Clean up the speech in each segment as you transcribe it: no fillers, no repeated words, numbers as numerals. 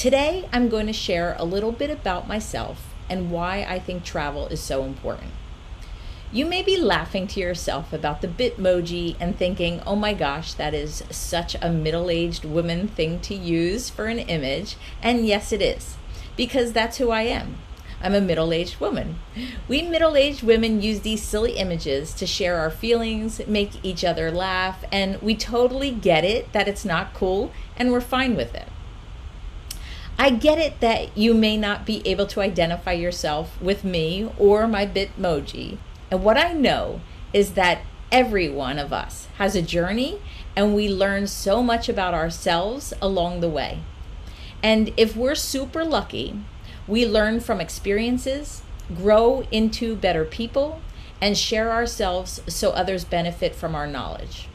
Today, I'm going to share a little bit about myself and why I think travel is so important. You may be laughing to yourself about the Bitmoji and thinking, oh my gosh, that is such a middle-aged woman thing to use for an image. And yes, it is, because that's who I am. I'm a middle-aged woman. We middle-aged women use these silly images to share our feelings, make each other laugh, and we totally get it that it's not cool and we're fine with it. I get it that you may not be able to identify yourself with me or my Bitmoji. And what I know is that every one of us has a journey and we learn so much about ourselves along the way. And if we're super lucky, we learn from experiences, grow into better people, and share ourselves so others benefit from our knowledge.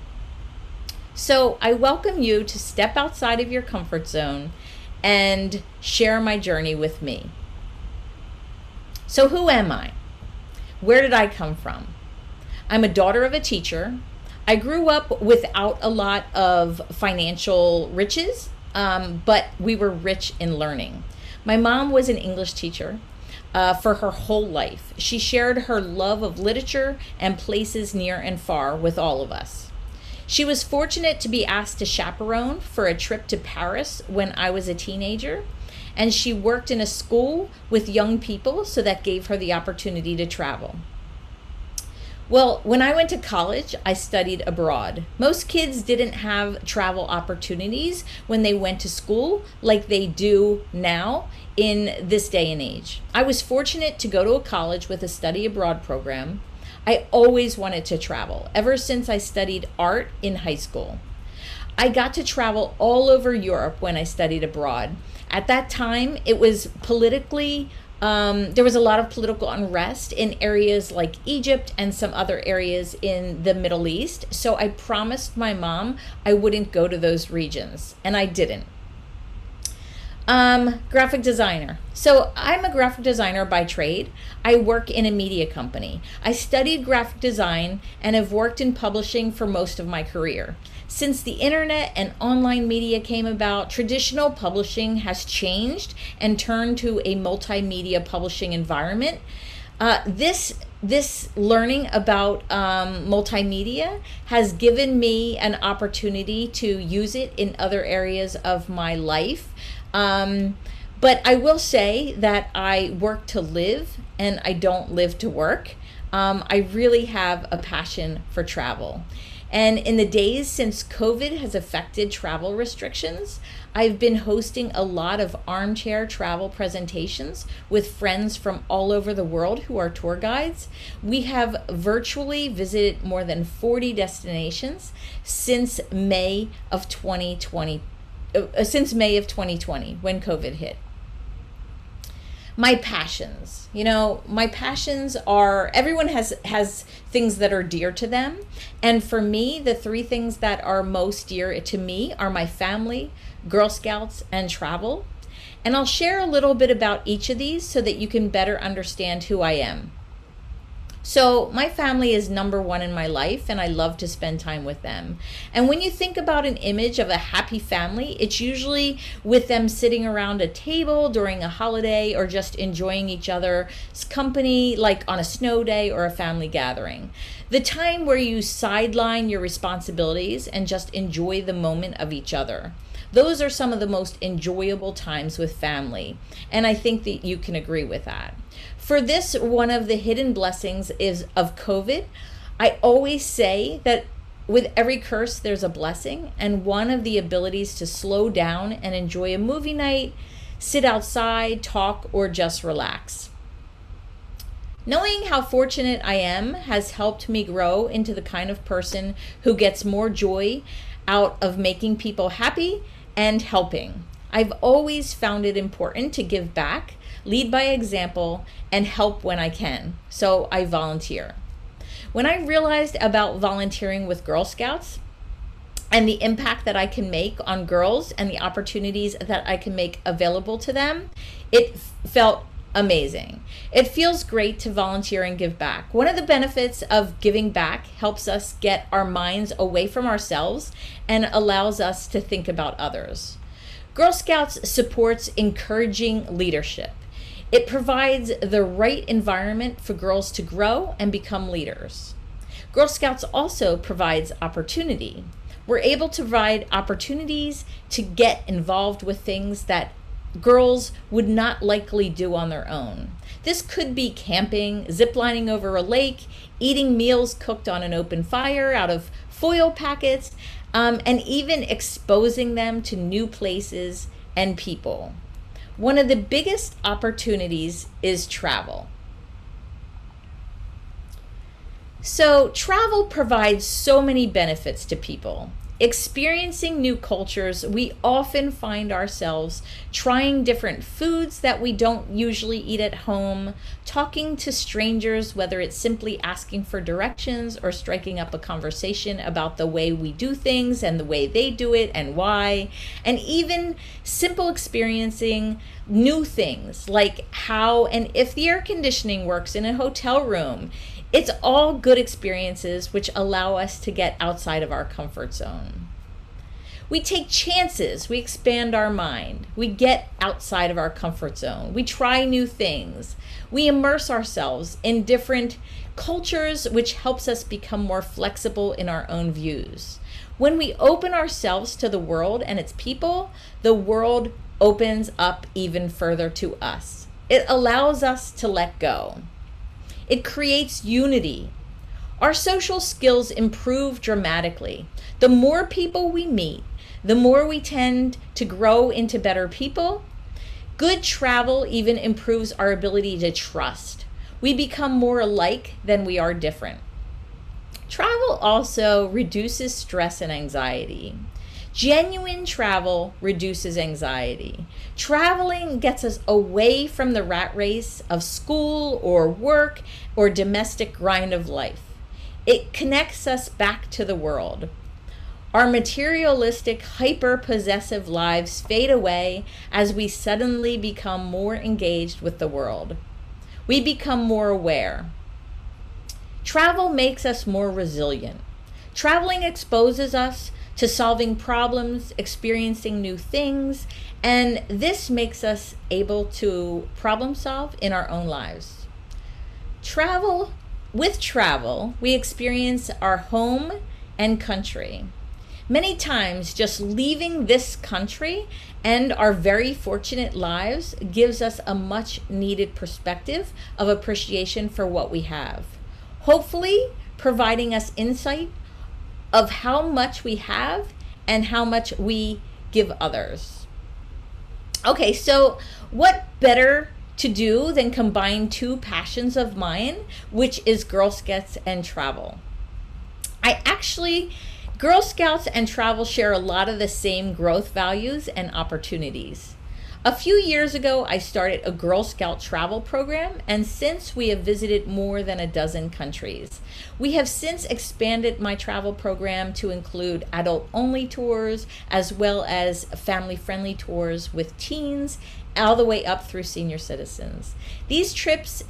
So I welcome you to step outside of your comfort zone and share my journey with me. So who am I? Where did I come from? I'm a daughter of a teacher. I grew up without a lot of financial riches, but we were rich in learning. My mom was an English teacher for her whole life. She shared her love of literature and places near and far with all of us. She was fortunate to be asked to chaperone for a trip to Paris when I was a teenager. And she worked in a school with young people, so that gave her the opportunity to travel. Well, when I went to college, I studied abroad. Most kids didn't have travel opportunities when they went to school like they do now in this day and age. I was fortunate to go to a college with a study abroad program. I always wanted to travel, ever since I studied art in high school. I got to travel all over Europe when I studied abroad. At that time, it was politically, there was a lot of political unrest in areas like Egypt and some other areas in the Middle East. So I promised my mom I wouldn't go to those regions, and I didn't. Graphic designer. So I'm a graphic designer by trade. I work in a media company. I studied graphic design and have worked in publishing for most of my career. Since the internet and online media came about, traditional publishing has changed and turned to a multimedia publishing environment. This learning about multimedia has given me an opportunity to use it in other areas of my life. But I will say that I work to live and I don't live to work. I really have a passion for travel. And in the days since COVID has affected travel restrictions, I've been hosting a lot of armchair travel presentations with friends from all over the world who are tour guides. We have virtually visited more than 40 destinations since May of 2020, when COVID hit. My passions, my passions are, everyone has things that are dear to them. And for me, the three things that are most dear to me are my family, Girl Scouts, and travel. And I'll share a little bit about each of these so that you can better understand who I am. So my family is number one in my life, and I love to spend time with them. And when you think about an image of a happy family, it's usually with them sitting around a table during a holiday or just enjoying each other's company, like on a snow day or a family gathering. The time where you sideline your responsibilities and just enjoy the moment of each other. Those are some of the most enjoyable times with family, and I think that you can agree with that. For this, one of the hidden blessings is of COVID. I always say that with every curse, there's a blessing, and one of the abilities to slow down and enjoy a movie night, sit outside, talk, or just relax. Knowing how fortunate I am has helped me grow into the kind of person who gets more joy out of making people happy and helping. I've always found it important to give back, lead by example, and help when I can. So I volunteer. When I realized about volunteering with Girl Scouts and the impact that I can make on girls and the opportunities that I can make available to them, it felt amazing. It feels great to volunteer and give back. One of the benefits of giving back helps us get our minds away from ourselves and allows us to think about others. Girl Scouts supports encouraging leadership. It provides the right environment for girls to grow and become leaders. Girl Scouts also provides opportunity. We're able to provide opportunities to get involved with things that girls would not likely do on their own. This could be camping, ziplining over a lake, eating meals cooked on an open fire out of foil packets, and even exposing them to new places and people. One of the biggest opportunities is travel. So travel provides so many benefits to people. Experiencing new cultures, we often find ourselves trying different foods that we don't usually eat at home, talking to strangers, whether it's simply asking for directions or striking up a conversation about the way we do things and the way they do it and why, and even simple experiencing new things like how and if the air conditioning works in a hotel room. It's all good experiences which allow us to get outside of our comfort zone. We take chances, we expand our mind, we get outside of our comfort zone, we try new things, we immerse ourselves in different cultures, which helps us become more flexible in our own views. When we open ourselves to the world and its people, the world opens up even further to us. It allows us to let go. It creates unity. Our social skills improve dramatically. The more people we meet, the more we tend to grow into better people. Good travel even improves our ability to trust. We become more alike than we are different. Travel also reduces stress and anxiety. Genuine travel reduces anxiety. Traveling gets us away from the rat race of school or work or domestic grind of life. It connects us back to the world. Our materialistic, hyper-possessive lives fade away as we suddenly become more engaged with the world. We become more aware. Travel makes us more resilient. Traveling exposes us to solving problems, experiencing new things, and this makes us able to problem solve in our own lives. With travel, we experience our home and country. Many times, just leaving this country and our very fortunate lives gives us a much needed perspective of appreciation for what we have. Hopefully, providing us insight of how much we have and how much we give others. Okay, so what better to do than combine two passions of mine, which is Girl Scouts and travel. Girl Scouts and travel share a lot of the same growth values and opportunities. A few years ago, I started a Girl Scout travel program, and since we have visited more than a dozen countries. We have since expanded my travel program to include adult-only tours, as well as family-friendly tours with teens, all the way up through senior citizens. These trips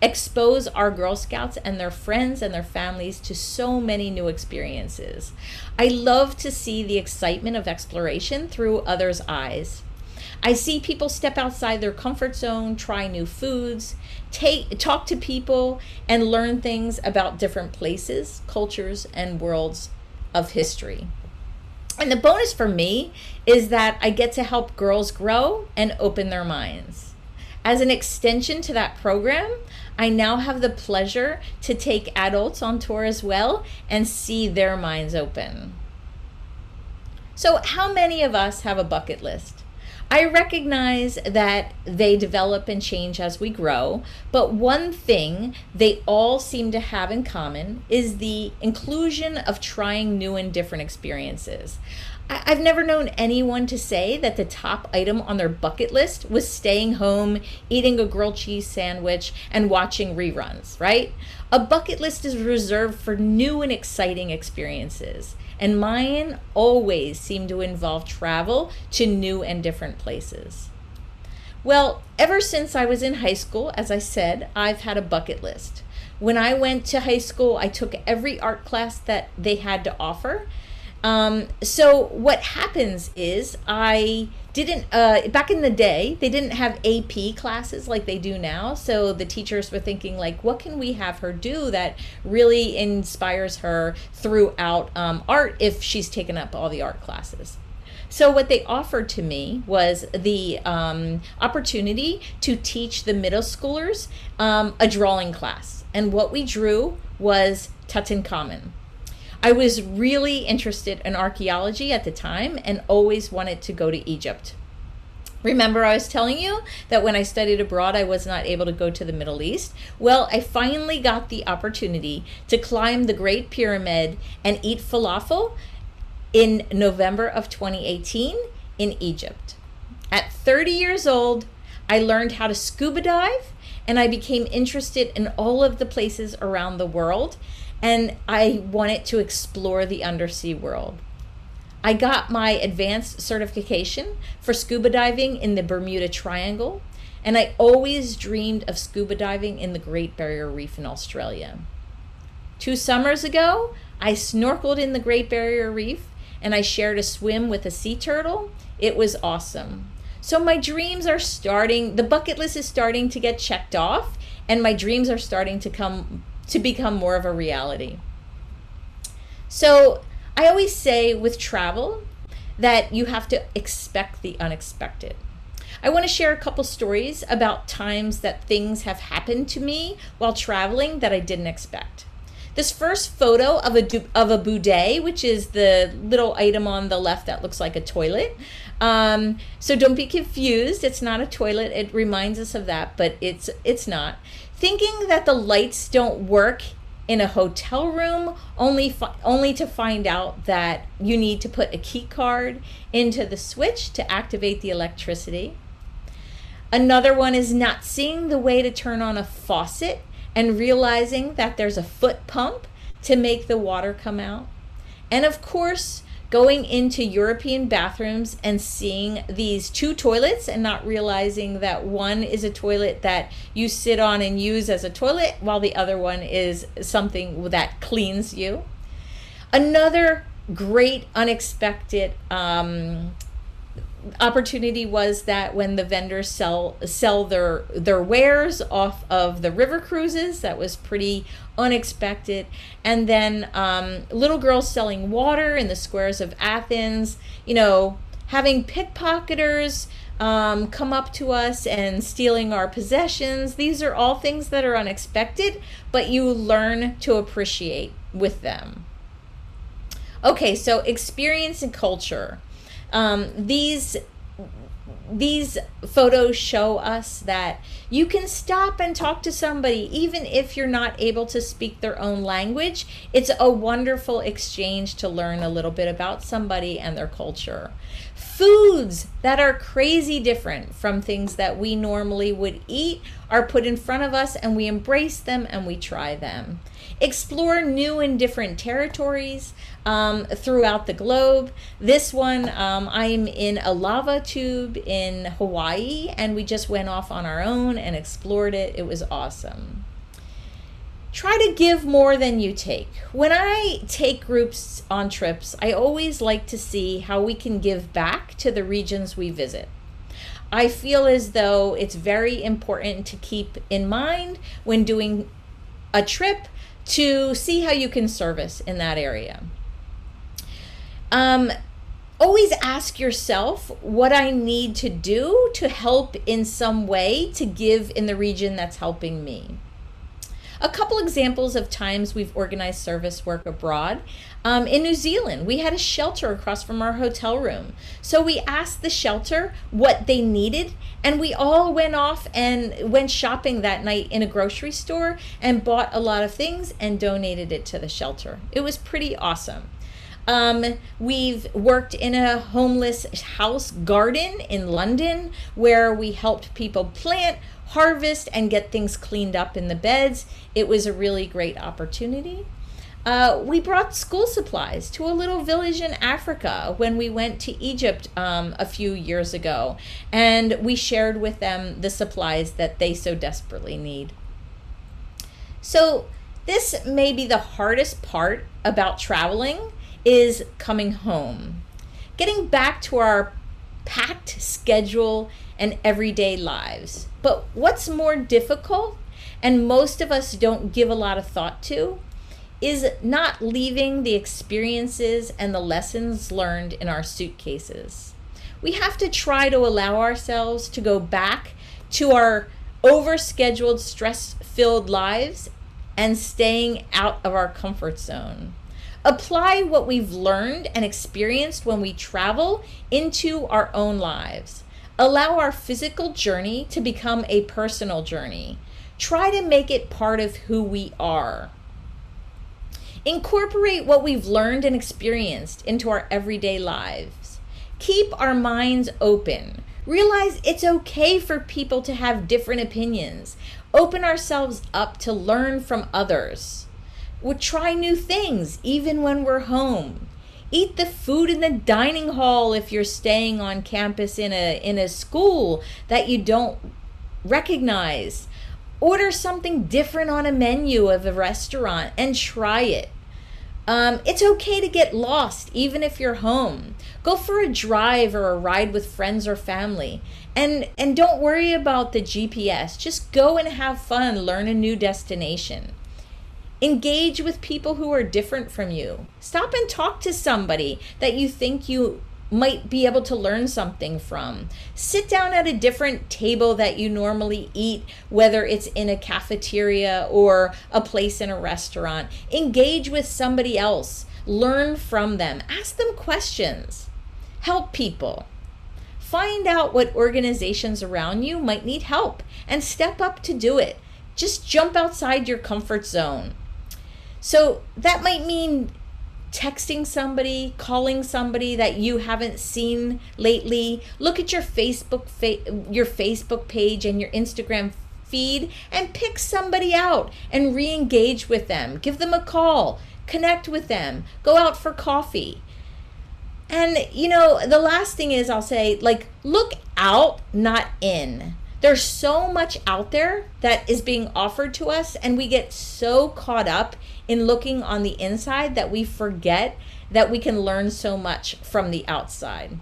expose our Girl Scouts and their friends and their families to so many new experiences. I love to see the excitement of exploration through others' eyes. I see people step outside their comfort zone, try new foods, talk to people, and learn things about different places, cultures, and worlds of history. And the bonus for me is that I get to help girls grow and open their minds. As an extension to that program, I now have the pleasure to take adults on tour as well and see their minds open. So how many of us have a bucket list? I recognize that they develop and change as we grow, but one thing they all seem to have in common is the inclusion of trying new and different experiences. I've never known anyone to say that the top item on their bucket list was staying home, eating a grilled cheese sandwich, and watching reruns, right? A bucket list is reserved for new and exciting experiences. And mine always seem to involve travel to new and different places. Well, ever since I was in high school, as I said, I've had a bucket list. When I went to high school, I took every art class that they had to offer. So what happens is I didn't, back in the day, they didn't have AP classes like they do now. So the teachers were thinking like, what can we have her do that really inspires her throughout art if she's taken up all the art classes? So what they offered to me was the opportunity to teach the middle schoolers a drawing class. And what we drew was Tutankhamun. I was really interested in archaeology at the time and always wanted to go to Egypt. Remember I was telling you that when I studied abroad, I was not able to go to the Middle East? Well, I finally got the opportunity to climb the Great Pyramid and eat falafel in November of 2018 in Egypt. At 30 years old, I learned how to scuba dive, and I became interested in all of the places around the world, and I wanted to explore the undersea world. I got my advanced certification for scuba diving in the Bermuda Triangle, and I always dreamed of scuba diving in the Great Barrier Reef in Australia. 2 summers ago, I snorkeled in the Great Barrier Reef, and I shared a swim with a sea turtle. It was awesome. So my dreams are starting, the bucket list is starting to get checked off, and my dreams are starting to become more of a reality. So I always say with travel that you have to expect the unexpected. I want to share a couple stories about times that things have happened to me while traveling that I didn't expect. This first photo of a bidet, which is the little item on the left that looks like a toilet. So don't be confused. It's not a toilet. It reminds us of that, but it's not. Thinking that the lights don't work in a hotel room, only to find out that you need to put a key card into the switch to activate the electricity. Another one is not seeing the way to turn on a faucet and realizing that there's a foot pump to make the water come out. And of course, going into European bathrooms and seeing these 2 toilets and not realizing that one is a toilet that you sit on and use as a toilet while the other one is something that cleans you. Another great unexpected opportunity was that when the vendors sell their wares off of the river cruises, that was pretty unexpected. And then little girls selling water in the squares of Athens, having pickpocketers come up to us and stealing our possessions. These are all things that are unexpected, but you learn to appreciate with them. Okay, so experience and culture. These photos show us that you can stop and talk to somebody even if you're not able to speak their own language. It's a wonderful exchange to learn a little bit about somebody and their culture. Foods that are crazy different from things that we normally would eat are put in front of us, and we embrace them and we try them. Explore new and different territories throughout the globe. This one, I'm in a lava tube in Hawaii, and we just went off on our own and explored it. It was awesome. Try to give more than you take. When I take groups on trips, I always like to see how we can give back to the regions we visit. I feel as though it's very important to keep in mind when doing a trip to see how you can service in that area. Always ask yourself what I need to do to help in some way to give in the region that's helping me. A couple examples of times we've organized service work abroad. In New Zealand, we had a shelter across from our hotel room. So we asked the shelter what they needed, and we all went off and went shopping that night in a grocery store and bought a lot of things and donated it to the shelter. It was pretty awesome. We've worked in a homeless house garden in London where we helped people plant, harvest, and get things cleaned up in the beds. It was a really great opportunity. We brought school supplies to a little village in Africa when we went to Egypt a few years ago, and we shared with them the supplies that they so desperately need. So this may be the hardest part about traveling, is coming home, getting back to our packed schedule and everyday lives. But what's more difficult, and most of us don't give a lot of thought to, is not leaving the experiences and the lessons learned in our suitcases. We have to try to allow ourselves to go back to our overscheduled, stress-filled lives and staying out of our comfort zone. Apply what we've learned and experienced when we travel into our own lives. Allow our physical journey to become a personal journey. Try to make it part of who we are. Incorporate what we've learned and experienced into our everyday lives. Keep our minds open. Realize it's okay for people to have different opinions. Open ourselves up to learn from others. We'll try new things even when we're home. Eat the food in the dining hall if you're staying on campus in a school that you don't recognize. Order something different on a menu of a restaurant and try it. It's okay to get lost even if you're home. Go for a drive or a ride with friends or family. And don't worry about the GPS. Just go and have fun, learn a new destination. Engage with people who are different from you. Stop and talk to somebody that you think you might be able to learn something from. Sit down at a different table that you normally eat, whether it's in a cafeteria or a place in a restaurant. Engage with somebody else. Learn from them. Ask them questions. Help people. Find out what organizations around you might need help and step up to do it. Just jump outside your comfort zone. So that might mean texting somebody, calling somebody that you haven't seen lately. Look at your Facebook page and your Instagram feed and pick somebody out and re-engage with them. Give them a call, connect with them, go out for coffee. And the last thing is I'll say, look out, not in. There's so much out there that is being offered to us, and we get so caught up in looking on the inside that we forget that we can learn so much from the outside.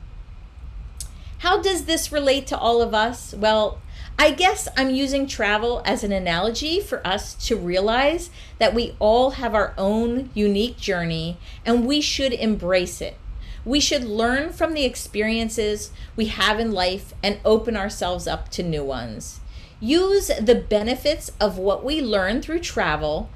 How does this relate to all of us? Well, I guess I'm using travel as an analogy for us to realize that we all have our own unique journey and we should embrace it. We should learn from the experiences we have in life and open ourselves up to new ones. Use the benefits of what we learn through travel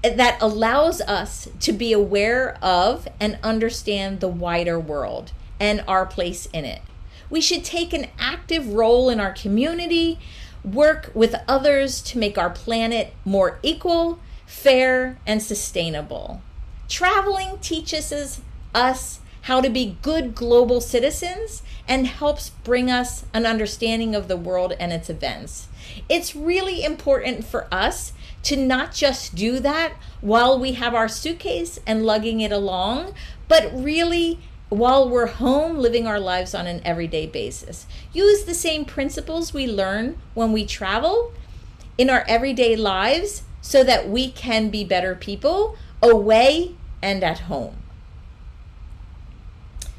that allows us to be aware of and understand the wider world and our place in it. We should take an active role in our community, work with others to make our planet more equal, fair, and sustainable. Traveling teaches us how to be good global citizens and helps bring us an understanding of the world and its events. It's really important for us to not just do that while we have our suitcase and lugging it along, but really while we're home living our lives on an everyday basis. Use the same principles we learn when we travel in our everyday lives so that we can be better people away and at home.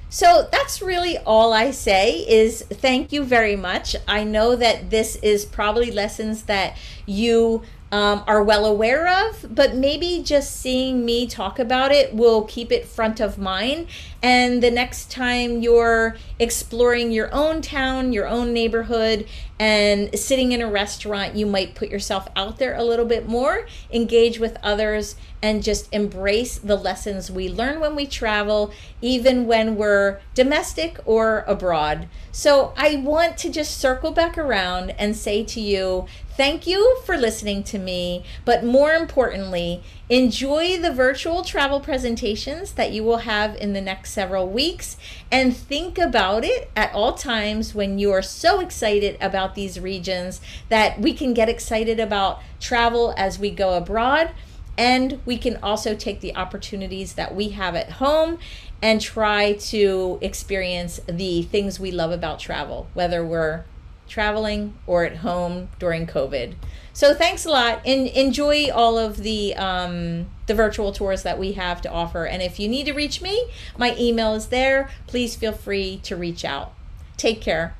So that's really all I say is thank you very much. I know that this is probably lessons that you are well aware of, but maybe just seeing me talk about it will keep it front of mind. And the next time you're exploring your own town, your own neighborhood, and sitting in a restaurant, you might put yourself out there a little bit more, engage with others, and just embrace the lessons we learn when we travel, even when we're domestic or abroad. So I want to just circle back around and say to you, thank you for listening to me, but more importantly, enjoy the virtual travel presentations that you will have in the next several weeks, and think about it at all times when you are so excited about these regions that we can get excited about travel as we go abroad, and we can also take the opportunities that we have at home and try to experience the things we love about travel, whether we're traveling or at home during COVID. So thanks a lot, and enjoy all of the the virtual tours that we have to offer. And if you need to reach me, my email is there. Please feel free to reach out. Take care.